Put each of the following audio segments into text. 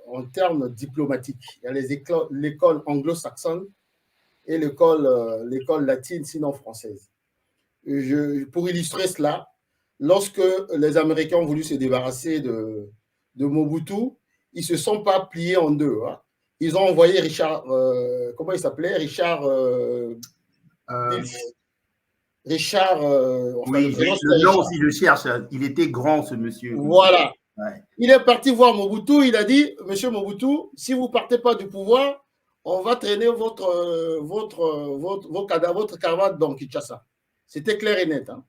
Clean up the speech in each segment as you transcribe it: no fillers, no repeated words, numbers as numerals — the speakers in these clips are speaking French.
en termes diplomatiques. Il y a l'école anglo-saxonne et l'école latine, sinon française. Pour illustrer cela, lorsque les Américains ont voulu se débarrasser de Mobutu, ils ne se sont pas pliés en deux. Hein. Ils ont envoyé Richard, comment il s'appelait? Richard. Richard. Oui, le nom aussi, je cherche. Il était grand, ce monsieur. Voilà. Ouais. Il est parti voir Mobutu. Il a dit, Monsieur Mobutu, si vous ne partez pas du pouvoir, on va traîner votre caravane dans Kinshasa. C'était clair et net. Hein.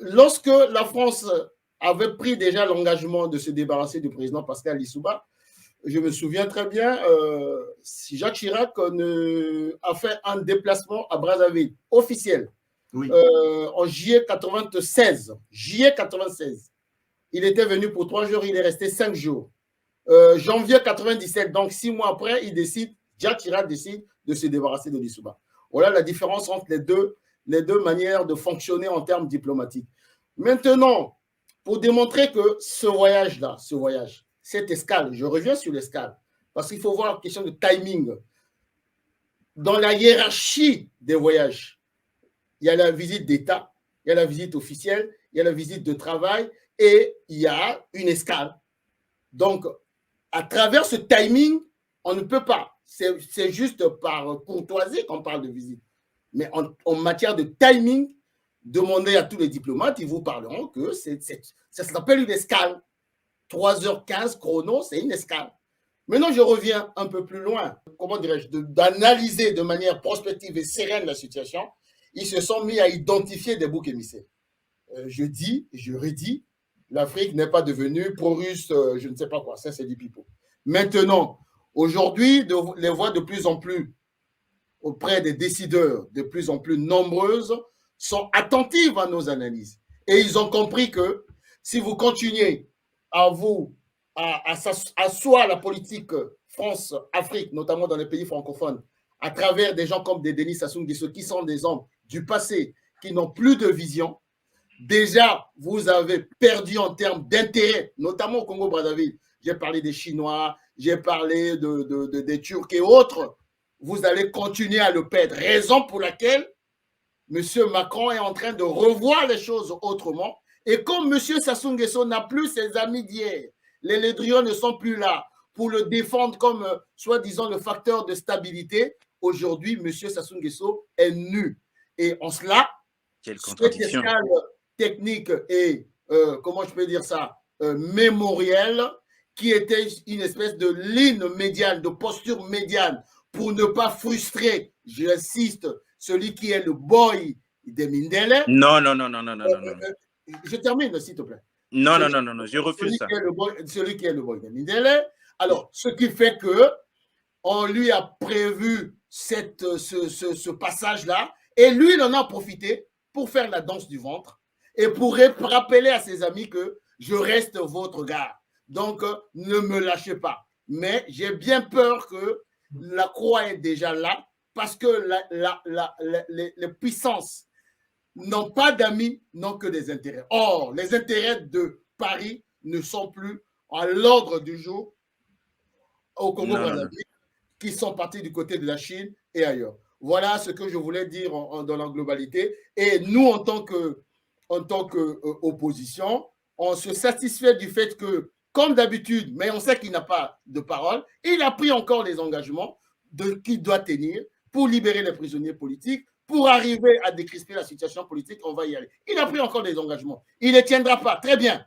Lorsque la France avait pris déjà l'engagement de se débarrasser du président Pascal Lissouba, je me souviens très bien, Jacques Chirac a fait un déplacement à Brazzaville, officiel, oui. En juillet 96. Il était venu pour 3 jours, il est resté 5 jours. Janvier 97, donc 6 mois après, Jacques Chirac décide de se débarrasser de Lissouba. Voilà la différence entre les deux manières de fonctionner en termes diplomatiques. Maintenant, pour démontrer que ce voyage-là, cette escale, je reviens sur l'escale, parce qu'il faut voir la question de timing. Dans la hiérarchie des voyages, il y a la visite d'État, il y a la visite officielle, il y a la visite de travail et il y a une escale. Donc, à travers ce timing, on ne peut pas. C'est juste par courtoisie qu'on parle de visite. Mais en matière de timing, demandez à tous les diplomates, ils vous parleront que ça s'appelle une escale. 3h15 chrono, c'est une escale. Maintenant, je reviens un peu plus loin. Comment dirais-je? D'analyser de manière prospective et sereine la situation. Ils se sont mis à identifier des boucs émissaires. Je dis, je redis, l'Afrique n'est pas devenue pro-russe, je ne sais pas quoi. Ça, c'est du pipeau. Maintenant, aujourd'hui, les voix de plus en plus auprès des décideurs, de plus en plus nombreuses, sont attentives à nos analyses. Et ils ont compris que si vous continuez à asseoir la politique France-Afrique, notamment dans les pays francophones, à travers des gens comme des Denis Sassou Nguesso, qui sont des hommes du passé, qui n'ont plus de vision, déjà, vous avez perdu en termes d'intérêt, notamment au Congo-Brazzaville. J'ai parlé des Chinois, j'ai parlé des Turcs et autres. Vous allez continuer à le perdre. Raison pour laquelle M. Macron est en train de revoir les choses autrement. Et comme M. Sassou Nguesso n'a plus ses amis d'hier, les Lédrions ne sont plus là pour le défendre comme, soi-disant, le facteur de stabilité, aujourd'hui, M. Sassou Nguesso est nu. Et en cela, cette escale technique et, comment je peux dire ça, mémorielle, qui était une espèce de ligne médiane, de posture médiane, pour ne pas frustrer, j'insiste, celui qui est le boy de Mindele. Non. Je termine, s'il te plaît. Non, je refuse ça. Celui qui est le boy de Mindele. Alors, ce qui fait que on lui a prévu ce passage-là, et lui, il en a profité pour faire la danse du ventre et pour rappeler à ses amis que je reste votre gars. Donc, ne me lâchez pas. Mais j'ai bien peur que la croix est déjà là parce que les puissances n'ont pas d'amis, n'ont que des intérêts. Or, les intérêts de Paris ne sont plus à l'ordre du jour au Congo-Brazzaville, qui sont partis du côté de la Chine et ailleurs. Voilà ce que je voulais dire dans la globalité. Et nous, en tant qu'opposition, on se satisfait du fait que, comme d'habitude, mais on sait qu'il n'a pas de parole, il a pris encore les engagements qu'il doit tenir pour libérer les prisonniers politiques, pour arriver à décrisper la situation politique, on va y aller. Il a pris encore des engagements. Il ne les tiendra pas. Très bien.